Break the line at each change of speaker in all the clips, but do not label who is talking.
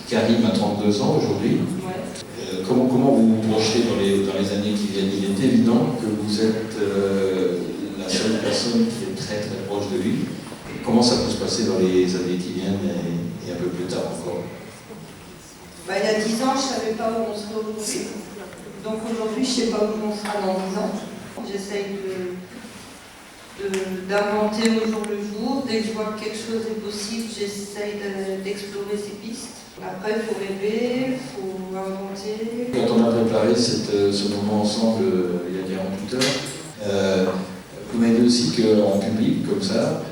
Karim a 32 ans aujourd'hui.
Ouais.
Comment vous vous projetez dans les années qui viennent? Il est évident que vous êtes la seule personne qui est très très proche de lui. Comment ça peut se passer dans les années qui viennent et un peu plus tard encore?
Il y a 10 ans, je ne savais pas où on serait aujourd'hui. Donc aujourd'hui, je ne sais pas où on sera dans 10 ans. J'essaye d'inventer au jour le jour. Dès que je vois que quelque chose est possible, j'essaye d'explorer ces pistes. Après, il faut rêver, il faut inventer.
Quand on a préparé ce moment ensemble il y a 48 heures, vous m'avez dit aussi qu'en public, comme ça,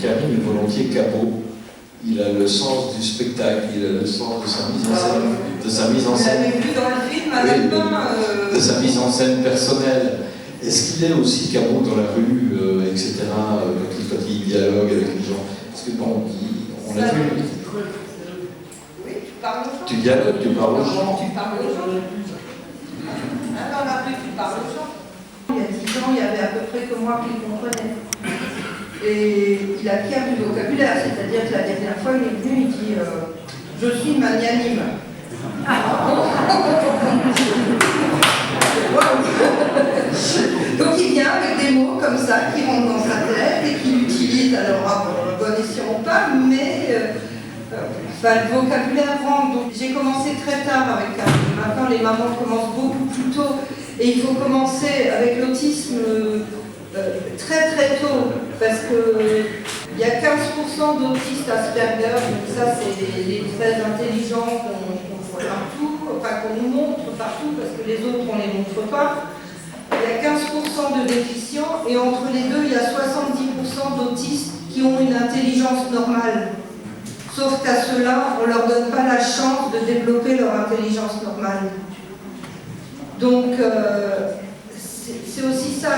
Karim est volontiers capot. Il a le sens du spectacle, il a le sens de sa mise en scène. De sa mise en scène.
Vous l'avez vu dans le film, à la fin.
De sa mise en scène personnelle. Est-ce qu'il est aussi capot dans la rue, etc., quand il dialogue avec les gens? Parce que bon, on l'a vu.
Oui, tu parles aux gens.
Tu dialogues, tu parles aux gens.
Tu parles aux gens. Dans la rue, tu parles aux gens. Il y a 10 ans, il y avait à peu près que moi qui le comprenais. Et il acquiert du vocabulaire, c'est-à-dire que la dernière fois, il est venu, il dit je suis magnanime. Donc il vient avec des mots comme ça qui rentrent dans sa tête et qu'il utilise, alors bon escient ou pas, mais le vocabulaire rentre. Donc j'ai commencé très tard avec Karim. Maintenant les mamans commencent beaucoup plus tôt et il faut commencer avec l'autisme très très tôt parce qu'il y a 15% d'autistes Asperger, donc ça c'est les très intelligents qu'on voit partout, enfin qu'on nous montre partout parce que les autres on ne les montre pas. Il y a 15% de déficients et entre les deux il y a 70% d'autistes qui ont une intelligence normale. Sauf qu'à ceux-là, on ne leur donne pas la chance de développer leur intelligence normale. Donc c'est aussi ça,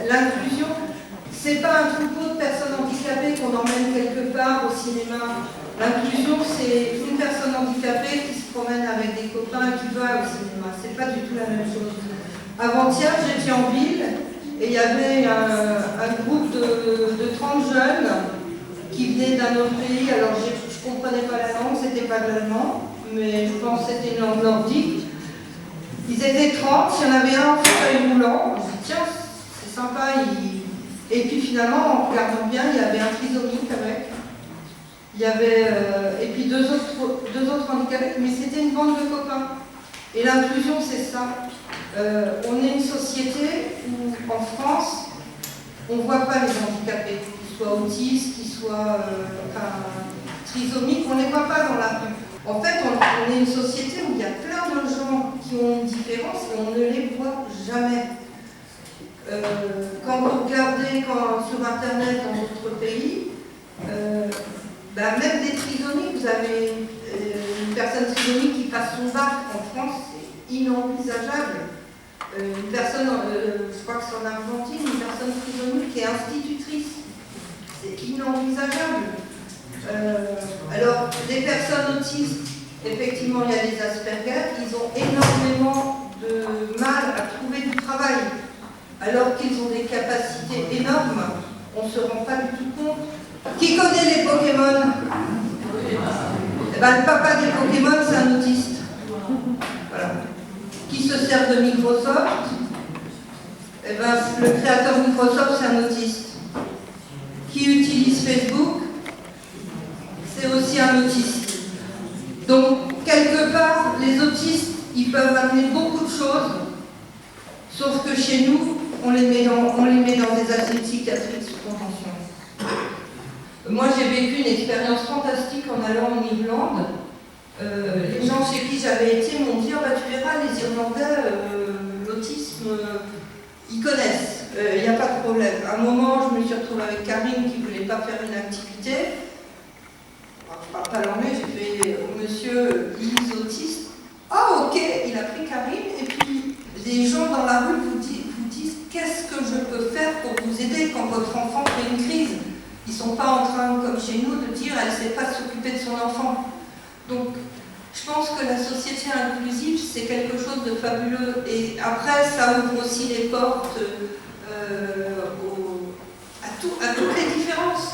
l'inclusion. C'est pas un troupeau de personnes handicapées qu'on emmène quelque part au cinéma. L'inclusion, c'est une personne handicapée qui se promène avec des copains et qui va au cinéma. C'est pas du tout la même chose. Avant-hier, j'étais en ville et il y avait un groupe de 30 jeunes qui venaient d'un autre pays. Alors je ne comprenais pas la langue, c'était pas de l'allemand, mais je pense que c'était une langue nordique. Ils étaient 30, il y en avait un en fauteuil roulant. Je me dis tiens, c'est sympa. Et puis finalement, en regardant bien, il y avait un trisomique avec. Il y avait, et puis deux autres handicapés, mais c'était une bande de copains. Et l'inclusion, c'est ça. On est une société où, en France, on ne voit pas les handicapés, qu'ils soient autistes, qu'ils soient trisomiques, on ne les voit pas dans la rue. En fait, on est une société où il y a plein de gens qui ont une différence et on ne les voit jamais. Quand vous regardez sur Internet dans d'autres pays, même des trisomiques, vous avez une personne trisomique qui passe son bac en France, c'est inenvisageable. Une personne, je crois que c'est en Argentine, une personne trisomique qui est institutrice, c'est inenvisageable. Alors, les personnes autistes, effectivement, il y a des Asperger, ils ont énormément de mal à trouver du travail, alors qu'ils ont des capacités énormes. On ne se rend pas du tout compte. Qui connaît les Pokémon? Le papa des Pokémon, c'est un autiste. Voilà. Qui se sert de Microsoft? Le créateur de Microsoft, c'est un autiste. Qui utilise Facebook? C'est aussi un autiste. Donc, quelque part, les autistes, ils peuvent amener beaucoup de choses, sauf que chez nous, on les met dans des asiles psychiatriques sous convention. Moi, j'ai vécu une expérience fantastique en allant en Irlande. Les gens chez qui j'avais été m'ont dit tu verras, les Irlandais, l'autisme, ils connaissent, il n'y a pas de problème. À un moment, je me suis retrouvée avec Karim qui ne voulait pas faire une activité. Je ne parle pas l'anglais, j'ai fait monsieur, il est autiste. Ah, ok, il a pris Karim, et puis les gens dans la rue vous disent qu'est-ce que je peux faire pour vous aider quand votre enfant fait une crise. Ils ne sont pas en train, comme chez nous, de dire elle ne sait pas s'occuper de son enfant. Donc, je pense que la société inclusive, c'est quelque chose de fabuleux. Et après, ça ouvre aussi les portes à toutes les différences.